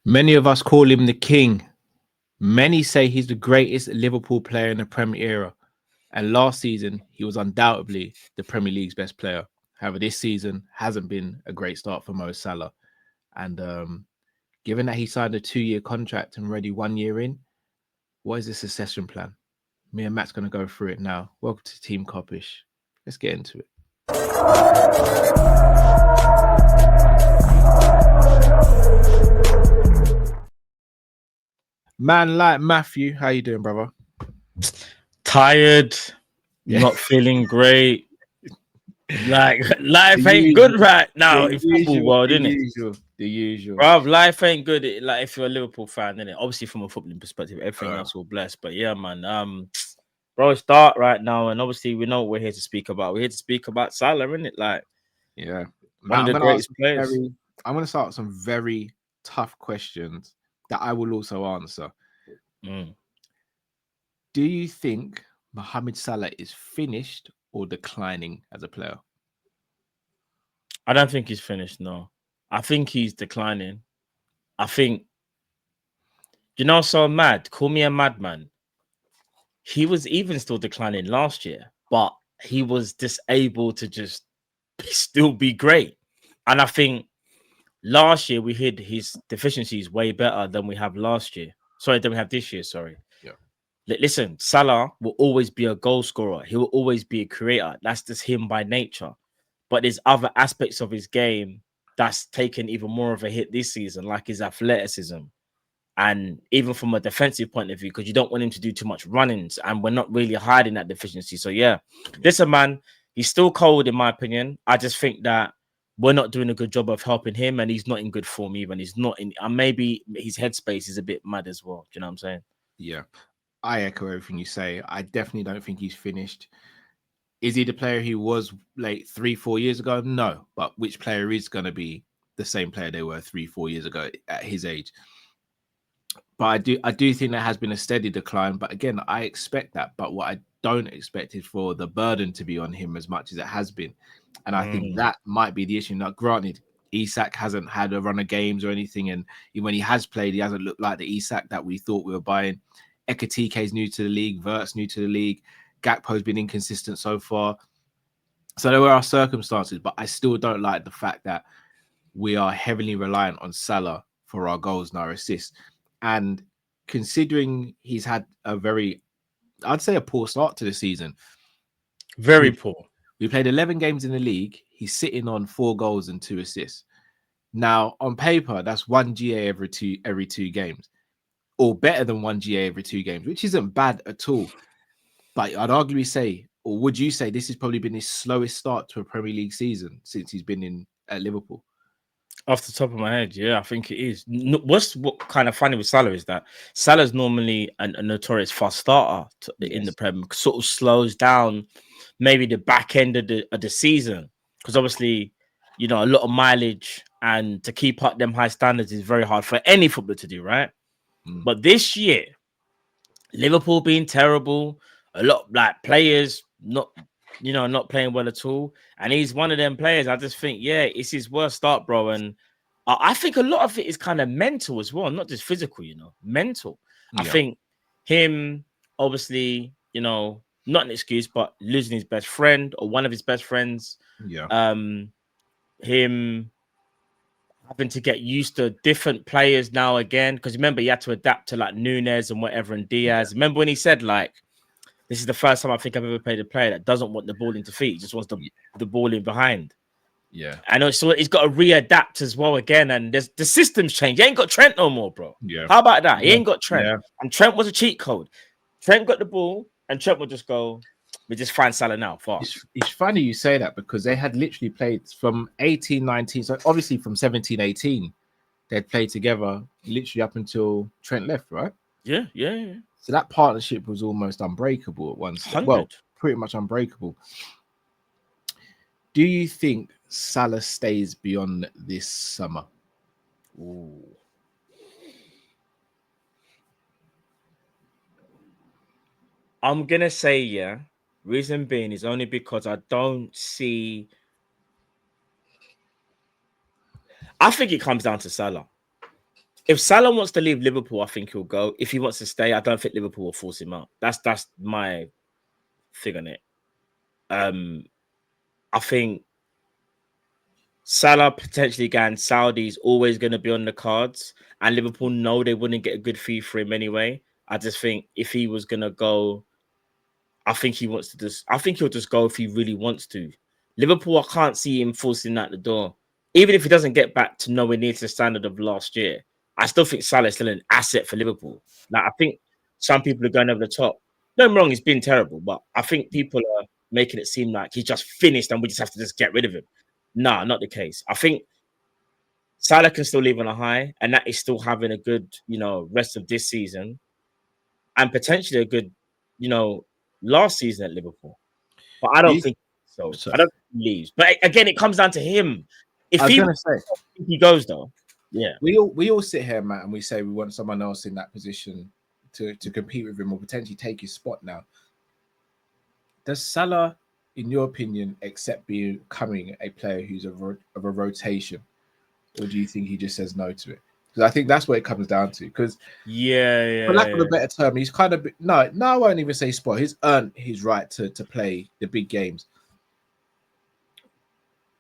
Many of us call him the king. Many say he's the greatest Liverpool player in the Premier era. And last season, he was undoubtedly the Premier League's best player. However, this season hasn't been a great start for Mo Salah. And given that he signed a 2-year contract and already 1 year in, what is the succession plan? Me and Matt's going to go through it now. Welcome to Team Kopish. Let's get into it. Man like Matthew, how you doing, brother? Tired, not feeling great. Like life ain't good right now in football world, isn't it? The usual. Bro, life ain't good. Like if you're a Liverpool fan, innit? Obviously from a footballing perspective, everything else will bless. But yeah, man. Bro, it's dark right now, and obviously we know what we're here to speak about. We're here to speak about Salah, innit? Like, yeah, one of the greatest players. I'm going to start some very tough questions that I will also answer. Do you think Mohamed Salah is finished or declining as a player? I don't think he's finished, no. I think he's declining. I think, so mad. Call me a madman. He was even still declining last year, but he was just able to just still be great. And I think last year we hid his deficiencies way better than we have last year. Than we have this year, sorry. Yeah. Listen, Salah will always be a goal scorer. He will always be a creator. That's just him by nature. But there's other aspects of his game that's taken even more of a hit this season, like his athleticism. And even from a defensive point of view, because you don't want him to do too much runnings, and we're not really hiding that deficiency. So yeah, listen, man, he's still cold in my opinion. I just think that we're not doing a good job of helping him, and he's not in good form even. He's not in, and maybe his headspace is a bit mad as well. Do you know what I'm saying? Yeah, I echo everything you say. I definitely don't think he's finished. Is he the player he was like 3-4 years ago? No, but which player is going to be the same player they were 3-4 years ago at his age? But I do think there has been a steady decline. But again, I expect that. But what I don't expect is for the burden to be on him as much as it has been. And I think that might be the issue. Now, granted, Isak hasn't had a run of games or anything. And when he has played, he hasn't looked like the Isak that we thought we were buying. Ekatike is new to the league. Vert's new to the league. Gakpo's been inconsistent so far. So there are circumstances. But I still don't like the fact that we are heavily reliant on Salah for our goals and our assists. And considering he's had I'd say a poor start to the season. Very poor. We played 11 games in the league. He's sitting on 4 goals and 2 assists. Now, on paper, that's 1 GA every two games, or better than 1 GA every 2 games, which isn't bad at all. But I'd arguably say, or would you say this has probably been his slowest start to a Premier League season since he's been at Liverpool? Off the top of my head, yeah, I think it is. What kind of funny with Salah is that Salah's normally a notorious fast starter in the Premier, sort of slows down maybe the back end of the season, because obviously, a lot of mileage, and to keep up them high standards is very hard for any footballer to do, right? But this year, Liverpool being terrible, a lot like players not playing well at all. And he's one of them players. I just think, yeah, it's his worst start, bro. And I think a lot of it is kind of mental as well, not just physical, mental. Yeah. I think him, obviously, not an excuse, but losing his best friend or one of his best friends. Yeah. Him having to get used to different players now again. Because remember, he had to adapt to like Nunez and whatever and Diaz. Yeah. Remember when he said, like, this is the first time I think I've ever played a player that doesn't want the ball into feet. He just wants the ball in behind. Yeah. And so he's got to readapt as well again. And the system's changed. He ain't got Trent no more, bro. Yeah. How about that? He ain't got Trent. Yeah. And Trent was a cheat code. Trent got the ball and Trent would just go, we just find Salah now fast. It's funny you say that because they had literally played from 18-19. So obviously from 17-18, they'd played together literally up until Trent left, right? Yeah. So that partnership was almost unbreakable at one stage. Well, pretty much unbreakable. Do you think Salah stays beyond this summer? Ooh. I'm going to say, yeah. Reason being is only because I don't see... I think it comes down to Salah. If Salah wants to leave Liverpool, I think he'll go. If he wants to stay, I don't think Liverpool will force him out. That's my thing on it. I think Salah potentially going Saudi is always going to be on the cards, and Liverpool know they wouldn't get a good fee for him anyway. I just think if he was going to go, I think he wants to just. I think he'll just go if he really wants to. Liverpool, I can't see him forcing out the door, even if he doesn't get back to nowhere near to the standard of last year. I still think Salah is still an asset for Liverpool. Like I think some people are going over the top. No, I'm wrong. He's been terrible, but I think people are making it seem like he's just finished and we just have to just get rid of him. Nah, not the case. I think Salah can still leave on a high, and that is still having a good, rest of this season, and potentially a good, last season at Liverpool. But I don't think so. I don't think he leaves. But again, it comes down to him. If I was gonna say he goes though, yeah. We all sit here, Matt, and we say we want someone else in that position to compete with him or potentially take his spot now. Does Salah, in your opinion, accept becoming a player who's of a rotation, or do you think he just says no to it? Because I think that's what it comes down to. Because for lack of a better term, he's kind of I won't even say spot. He's earned his right to play the big games.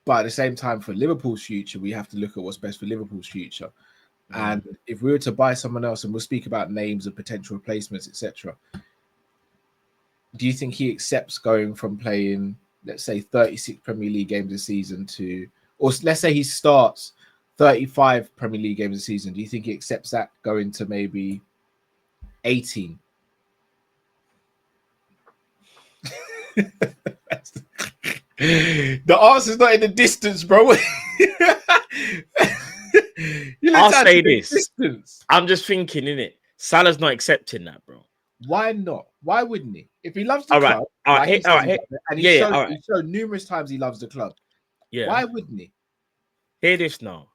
But at the same time, for Liverpool's future, we have to look at what's best for Liverpool's future. And if we were to buy someone else, and we'll speak about names of potential replacements, etc., do you think he accepts going from playing, let's say, 36 Premier League games a season to, or let's say he starts 35 Premier League games a season? Do you think he accepts that going to maybe 18? The answer's not in the distance, bro. I'll say this. Distance. I'm just thinking, innit? Salah's not accepting that, bro. Why not? Why wouldn't he? If he loves the club, and he showed numerous times he loves the club. Yeah. Why wouldn't he? Hear this now.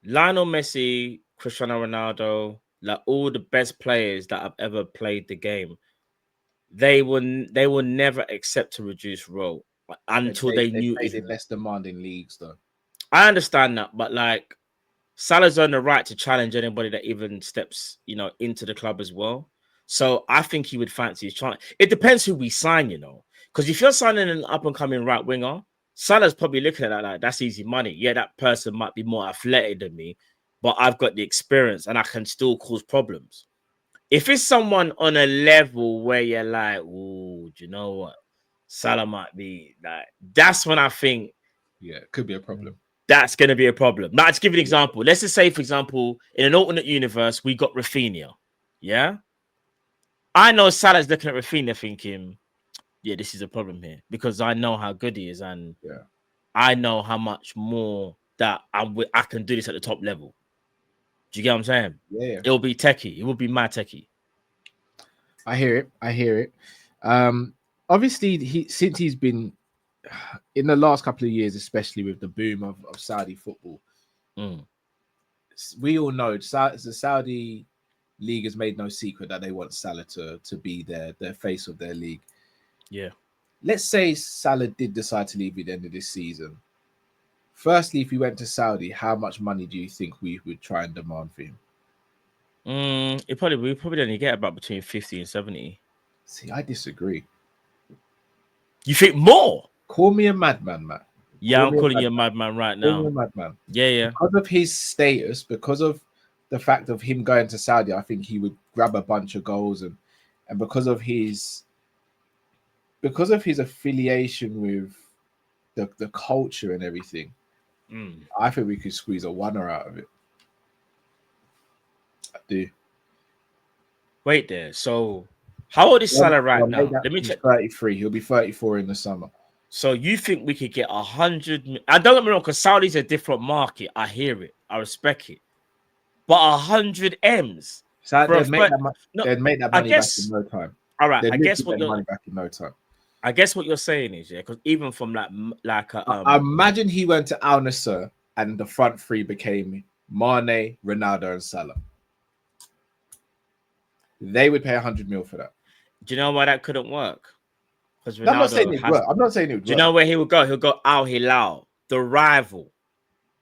Lionel Messi, Cristiano Ronaldo, like all the best players that have ever played the game, they will never accept a reduced role until they knew it. They less demanding leagues, though. I understand that, but like Salah's earned the right to challenge anybody that even steps, into the club as well. So I think he would fancy his chance. It depends who we sign, because if you're signing an up and coming right winger, Salah's probably looking at that like that's easy money. Yeah, that person might be more athletic than me, but I've got the experience and I can still cause problems. If it's someone on a level where you're like, oh, do you know what? Salah might be like, that's when I think, yeah, it could be a problem. That's going to be a problem. Now, let's give you an example. Let's just say, for example, in an alternate universe, we got Rafinha. Yeah? I know Salah's looking at Rafinha thinking, yeah, this is a problem here because I know how good he is and I know how much more that I can do this at the top level. Do you get what I'm saying? Yeah. It'll be techie. It will be mad techie. I hear it. Obviously, since he's been in the last couple of years, especially with the boom of Saudi football, we all know the Saudi league has made no secret that they want Salah to be their face of their league. Yeah. Let's say Salah did decide to leave at the end of this season. Firstly, if he went to Saudi, how much money do you think we would try and demand for him? We probably only get about between 50 and 70. See, I disagree. You think more? Call me a madman, Matt. Yeah, I'm calling you a madman right now. Call me a madman. Yeah. Because of his status, because of the fact of him going to Saudi, I think he would grab a bunch of goals, and because of his affiliation with the culture and everything, I think we could squeeze a oneer out of it. I do. Wait there. So, how old is Salah right now? Let me check. 33. He'll be 34 in the summer. So you think we could get 100? I don't get me wrong, because Saudi's a different market. I hear it. I respect it. But 100 M's. So they'd make that money back in no time. All right. I guess what money back in no time. I guess what you're saying is, because even from imagine he went to Al Nassr and the front three became Mane, Ronaldo, and Salah. They would pay 100 mil for that. Do you know why that couldn't work? Because I'm not saying it would work. I'm not saying it would work. Do you know where he would go? He'll go Al Hilal, the rival.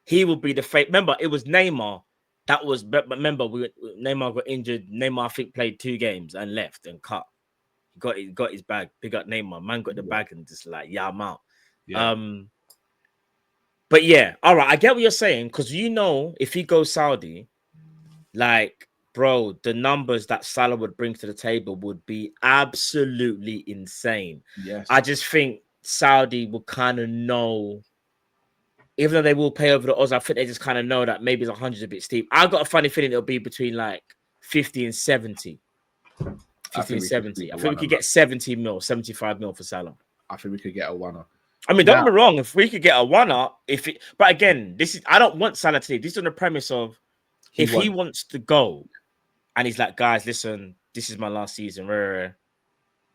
He will be the fake. Remember, it was Neymar That was, but remember, Neymar got injured. Neymar, I think, played 2 games and left and cut. He got his bag. Big up Neymar. Man got the bag and just like, yeah, I'm out. Yeah. But yeah, all right. I get what you're saying because if he goes Saudi, like, bro, the numbers that Salah would bring to the table would be absolutely insane. Yes. I just think Saudi will kind of know, even though they will pay over the odds, I think they just kind of know that maybe it's 100 a bit steep. I've got a funny feeling it'll be between like 50 and 70. 50 and 70. I think we could get 70 mil, 75 mil for Salah. I think we could get a one-up. I mean, don't get me wrong, if we could get a one-up, but again, I don't want Salah to leave. This is on the premise of he wants to go and he's like, guys, listen, this is my last season.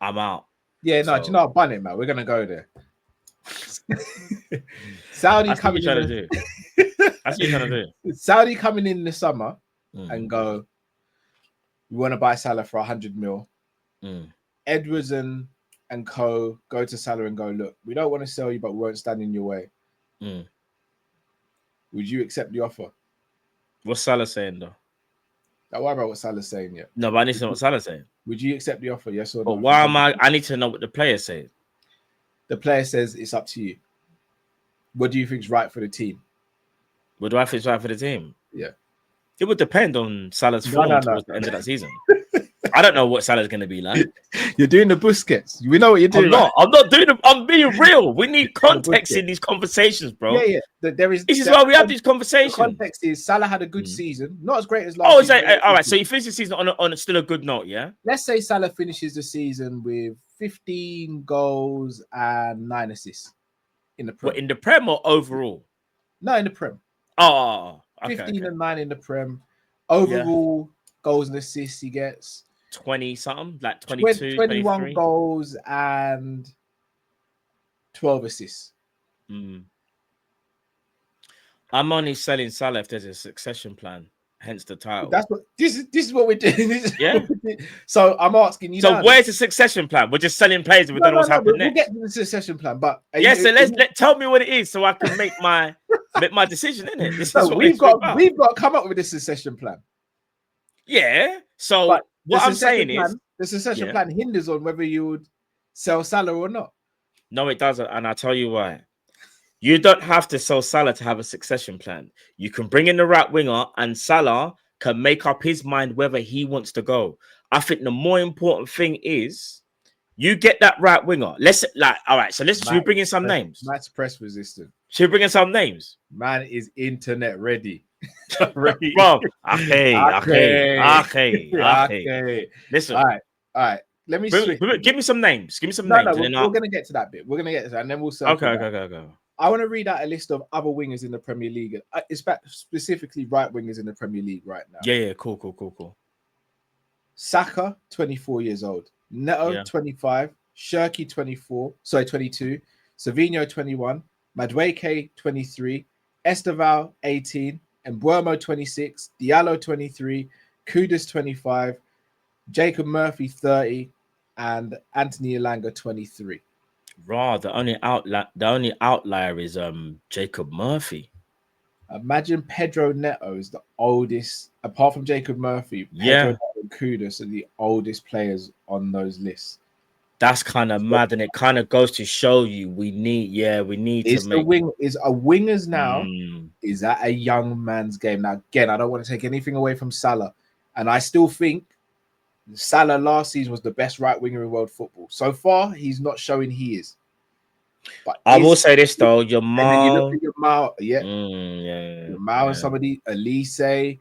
I'm out. Yeah, no, do you know what, bun it, man? We're gonna go there. Saudi coming in. That's what you're trying to do. Saudi coming in the summer and go, we want to buy Salah for 100 mil. Edwards and co go to Salah and go, look, we don't want to sell you, but we won't stand in your way. Would you accept the offer? What's Salah saying though? Don't worry about what Salah's saying yet. No, but I need to know what Salah's saying. Would you accept the offer? Yes or no? But why am I need to know what the player says. The player says it's up to you. What do you think is right for the team? What do I think is right for the team? Yeah. It would depend on Salah's form towards the end of that season. I don't know what Salah's going to be like. You're doing the Busquets. We know what you're doing. I'm not doing it. I'm being real. We need context in these conversations, bro. Yeah. This is why we have these conversations. The context is Salah had a good season. Not as great as last season. All right. So you finish the season on still a good note, yeah? Let's say Salah finishes the season with 15 goals and 9 assists in the Prem. What, in the Prem or overall? No, in the Prem. Oh, okay, 15 and 9 in the Prem. Overall goals and assists he gets 20 something, like 22, 21 23. goals and 12 assists. I'm only selling Salah if there's a succession plan, hence the title. That's what this is what we're doing. Yeah. So I'm asking you. So where's the succession plan? We're just selling players and we don't know what's happening next. We'll get to the succession plan, but tell me what it is so I can make my decision in it. We've got to come up with a succession plan. Yeah. So what I'm saying is the succession plan hinders on whether you would sell Salah or not. No, it doesn't, and I'll tell you why. You don't have to sell Salah to have a succession plan. You can bring in the right winger, and Salah can make up his mind whether he wants to go. I think the more important thing is you get that right winger. Should we bring in some names? Matt's press resistant. Should we bring in some names? Man is internet ready. Bro, okay. Listen. All right. Let me give me some names. Give me some names. We're going to get to that bit. We're going to get to that, and then we'll sell. Okay. I want to read out a list of other wingers in the Premier League. It's specifically right wingers in the Premier League right now. Yeah. Cool. Saka, 24 years old. Neto, 25. Shirky, 22. Savinho, 21. Madueke, 23. Esteval, 18. Mbuemo, 26. Diallo, 23. Kudus, 25. Jacob Murphy, 30. And Anthony Elanga, 23. The only outlier is Jacob Murphy. Imagine Pedro Neto is the oldest, apart from Jacob Murphy. Pedro Neto and Kudus are the oldest players on those lists. That's kind of mad, and it kind of goes to show you we need wingers now. Is that a young man's game? Now, again, I don't want to take anything away from Salah, and I still think Salah last season was the best right winger in world football. So far, he's not showing he is. But I will say this though, your Mo, and somebody, Olise,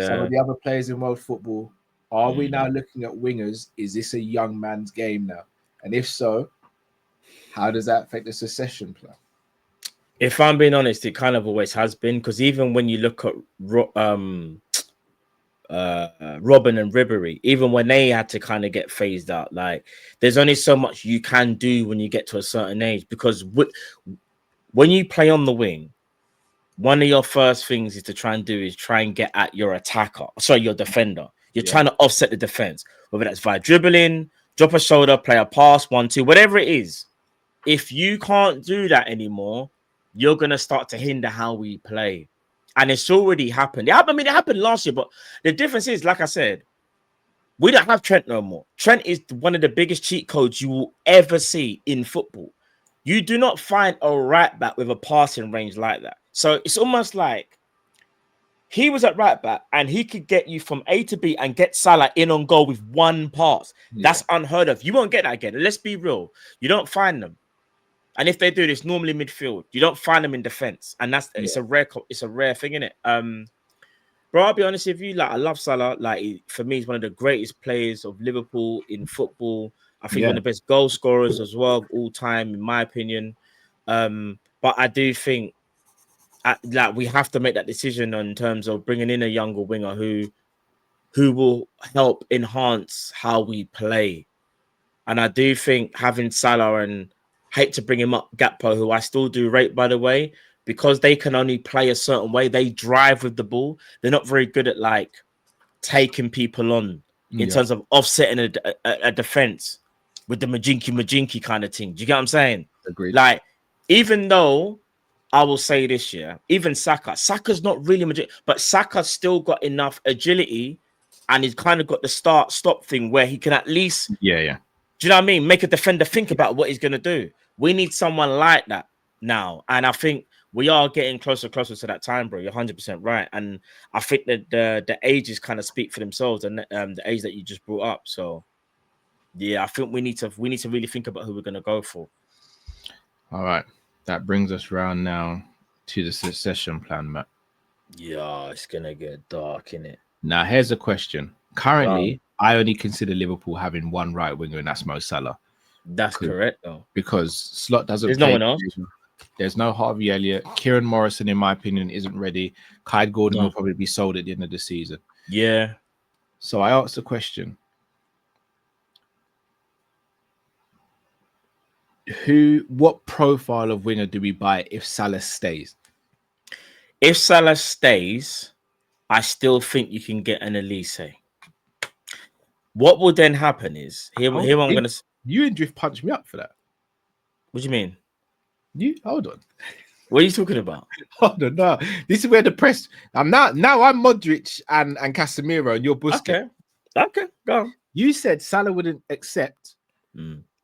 some of the other players in world football. Are we now looking at wingers? Is this a young man's game now? And if so, how does that affect the succession plan? If I'm being honest, it kind of always has been, because even when you look at Robin and Ribery, even when they had to kind of get phased out, like there's only so much you can do when you get to a certain age, because when you play on the wing, one of your first things is to try and get at your your defender. You're trying to offset the defense, whether that's via dribbling, drop a shoulder, play a pass, 1-2, whatever it is. If you can't do that anymore, you're going to start to hinder how we play. And it's already happened. I mean, it happened last year, but the difference is, like I said, we don't have Trent no more. Trent is one of the biggest cheat codes you will ever see in football. You do not find a right back with a passing range like that. So it's almost like he was at right back and he could get you from A to B and get Salah in on goal with one pass. Yeah. That's unheard of. You won't get that again. Let's be real. You don't find them. And if they do, it's normally midfield. You don't find them in defense. And it's a rare thing, isn't it? Bro, I'll be honest with you. Like, I love Salah. Like, for me, he's one of the greatest players of Liverpool in football. I think one of the best goal scorers as well of all time, in my opinion. But I do think like we have to make that decision in terms of bringing in a younger winger who will help enhance how we play. And I do think having Salah, and hate to bring him up, Gakpo, who I still do rate, by the way, because they can only play a certain way. They drive with the ball. They're not very good at like taking people on in terms of offsetting a defense with the Majinky kind of thing. Do you get what I'm saying? Agreed. Like, even though I will say this year, even Saka's not really but Saka's still got enough agility, and he's kind of got the start-stop thing where he can at least, do you know what I mean? Make a defender think about what he's going to do. We need someone like that now, and I think we are getting closer to that time, bro. You're 100% right, and I think that the ages kind of speak for themselves, and the age that you just brought up. So, yeah, I think we need to really think about who we're going to go for. All right, that brings us round now to the succession plan, Matt. Yeah, it's gonna get dark, innit? Now, here's a question. Currently, I only consider Liverpool having one right winger, and that's Mo Salah. That's correct, though. Because Slot doesn't. There's no one else. There's no Harvey Elliott. Kieran Morrison, in my opinion, isn't ready. Kai Gordon will probably be sold at the end of the season. Yeah. So I asked the question: what profile of winger do we buy if Salah stays? If Salah stays, I still think you can get an Olise. What will then happen is here I'm gonna. You and Drift punched me up for that. What do you mean? You hold on. What are you talking about? Hold on, no. This is where the press. I'm now I'm Modric and Casemiro, and you're Busquets. Okay, go on. You said Salah wouldn't accept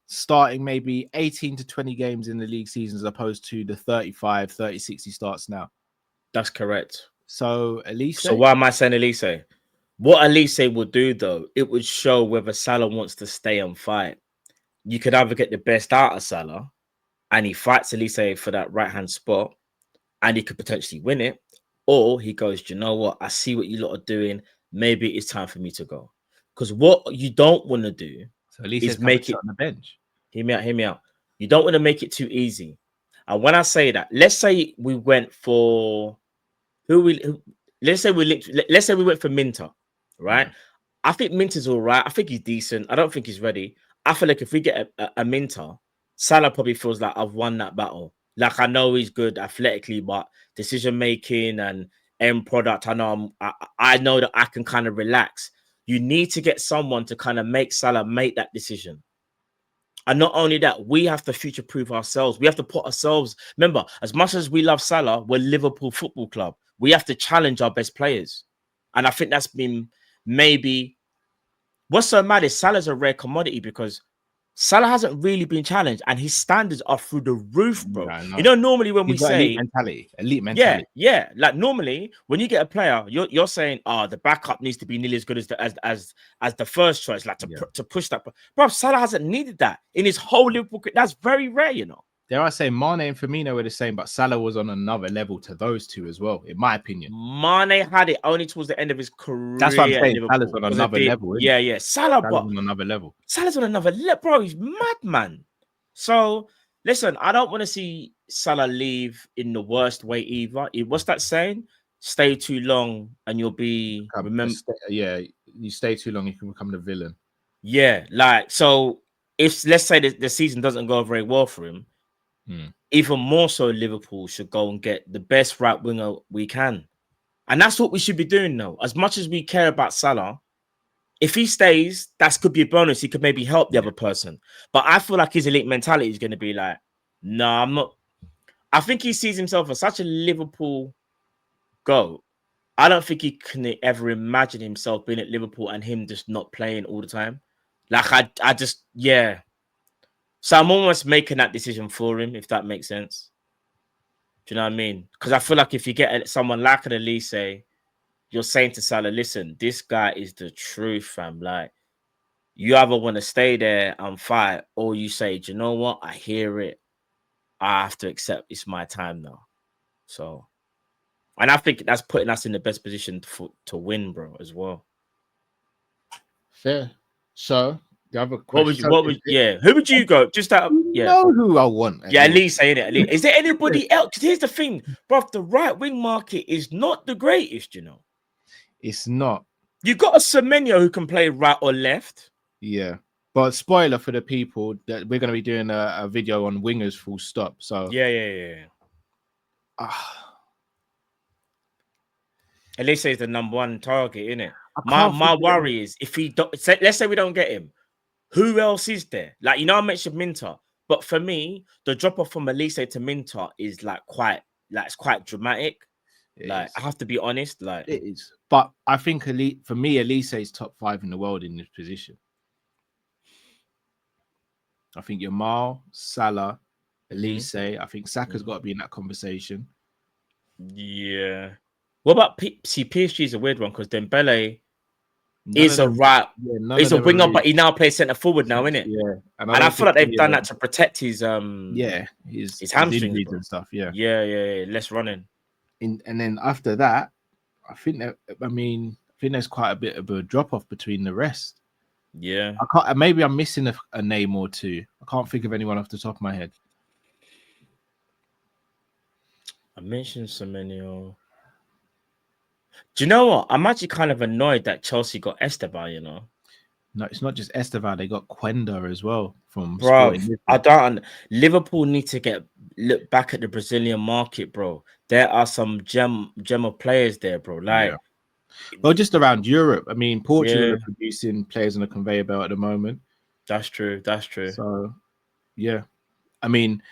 starting maybe 18 to 20 games in the league season as opposed to the 35, 30, 60 starts now. That's correct. So Olise. So why am I saying Olise? What Olise will do, though, it would show whether Salah wants to stay and fight. You could either get the best out of Salah, and he fights Olise for that right-hand spot, and he could potentially win it, or he goes, you know what? I see what you lot are doing. Maybe it's time for me to go. Because what you don't want to do is make it on the bench. Hear me out. You don't want to make it too easy. And when I say that, let's say we went for let's say we went for Minteh, right? I think Minteh's all right. I think he's decent. I don't think he's ready. I feel like if we get a Minteh, Salah probably feels like I've won that battle. Like, I know he's good athletically, but decision making and end product, I know that I can kind of relax. You need to get someone to kind of make Salah make that decision. And not only that, we have to future-proof ourselves. We have to put ourselves. Remember, as much as we love Salah, we're Liverpool Football Club. We have to challenge our best players, and I think that's been maybe. What's so mad is Salah's a rare commodity because Salah hasn't really been challenged, and his standards are through the roof, bro. Yeah, you know, normally when we say elite mentality, yeah, like normally when you get a player, you're saying, the backup needs to be nearly as good as the first choice, like to push that. Bro, Salah hasn't needed that in his whole Liverpool. That's very rare, you know. Dare I say, Mane and Firmino were the same, but Salah was on another level to those two as well, in my opinion. Mane had it only towards the end of his career. That's what I'm saying. Salah's on another level. Yeah. Salah's on another level. Salah's on another level, bro. He's mad, man. So, listen, I don't want to see Salah leave in the worst way either. What's that saying? Stay too long and you'll be... you stay too long, you can become the villain. Yeah, like, so if, let's say the season doesn't go very well for him, even more so Liverpool should go and get the best right winger we can. And that's what we should be doing now. As much as we care about Salah, if he stays, that could be a bonus. He could maybe help the other person. But I feel like his elite mentality is going to be like, no, I'm not. I think he sees himself as such a Liverpool go, I don't think he can ever imagine himself being at Liverpool and him just not playing all the time. Like I just yeah. So I'm almost making that decision for him, if that makes sense. Do you know what I mean? Because I feel like if you get someone like an Olise, you're saying to Salah, listen, this guy is the truth, fam. Like, you either want to stay there and fight, or you say, do you know what? I hear it. I have to accept it's my time now. So, and I think that's putting us in the best position to win, bro, as well. Fair. So the other Who question, would you go? Just out of, you know who I want? Yeah, Elise saying it. Is there anybody else? Because here's the thing, bro. The right wing market is not the greatest, you know. It's not. You got a Semenyo who can play right or left. Yeah. But spoiler for the people that we're going to be doing a video on wingers full stop. So yeah. Elise is the number one target, isn't it? My worry is if he don't, let's say we don't get him, who else is there? Like, you know, I mentioned Minteh, but for me, the drop off from Elise to Minteh is it's quite dramatic. I have to be honest. Like, it is. But I think for me, Elise is top 5 in the world in this position. I think your Mo, Salah, Elise. I think Saka's got to be in that conversation. Yeah. What about PSG is a weird one because Dembele is a winger, but he now plays centre forward now, innit? Yeah. And I feel like they've done that to protect his his hamstrings and stuff. Yeah. Less running. And then after that, I think there's quite a bit of a drop off between the rest. Yeah. Maybe I'm missing a name or two. I can't think of anyone off the top of my head. I mentioned Semenyo. Do you know what? I'm actually kind of annoyed that Chelsea got Esteban, you know? No, it's not just Esteban. They got Quenda as well from bro. I don't. Liverpool need to look back at the Brazilian market, bro. There are some gem of players there, bro. Like, well, just around Europe. I mean, Portugal are producing players on a conveyor belt at the moment. That's true. So, yeah. I mean,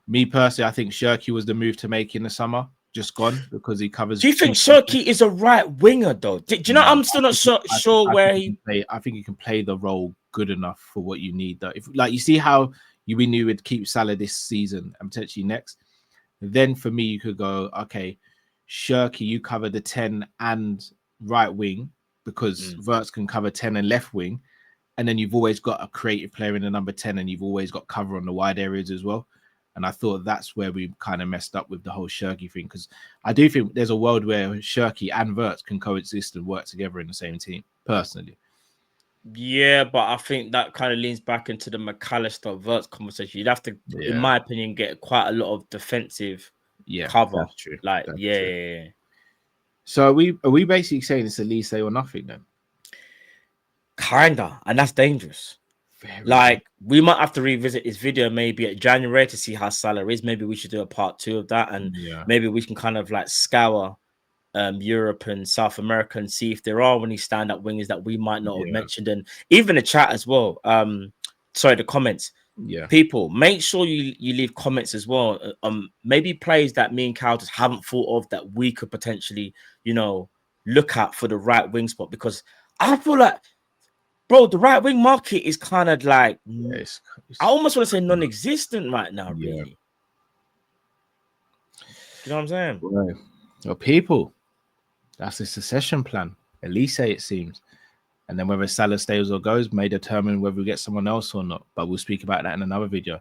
me personally, I think Shirky was the move to make in the summer. Just gone because he covers. Do you think Shirky is a right winger though? Do you know? I'm still not sure where he. I think he can play the role good enough for what you need. Though, if like you see how we knew we'd keep Salah this season and potentially next, then for me you could go, okay, Shirky, you cover the 10 and right wing because Wirtz can cover 10 and left wing, and then you've always got a creative player in the number 10, and you've always got cover on the wide areas as well. And I thought that's where we kind of messed up with the whole Shirky thing, because I do think there's a world where Shirky and Wirtz can coexist and work together in the same team, personally. Yeah, but I think that kind of leans back into the McAllister Wirtz conversation. You'd have to, in my opinion, get quite a lot of defensive cover. That's true. Like, that's true. So are we basically saying it's Elise or nothing then? Kinda, and that's dangerous. Like, we might have to revisit this video maybe at January to see how Salah is. Maybe we should do a part 2 of that, and maybe we can kind of like scour Europe and South America and see if there are any stand-up wingers that we might not have mentioned, and even the chat as well. Sorry, the comments. People, make sure you leave comments as well. Maybe players that me and Cal just haven't thought of that we could potentially, look at for the right wing spot, because I feel like, bro, the right wing market is kind of like, I almost want to say non-existent right now, really. You know what I'm saying? Right. Well, people, that's the succession plan. Elise, it seems. And then whether Salah stays or goes may determine whether we get someone else or not. But we'll speak about that in another video.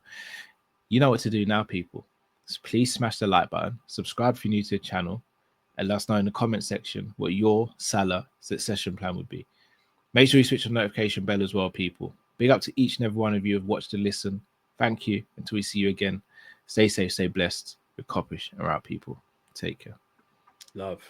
You know what to do now, people. So please smash the like button. Subscribe if you're new to the channel. And let us know in the comment section what your Salah succession plan would be. Make sure you switch on the notification bell as well, people. Big up to each and every one of you who have watched and listened. Thank you. Until we see you again. Stay safe, stay blessed. With Kopish and our people. Take care. Love.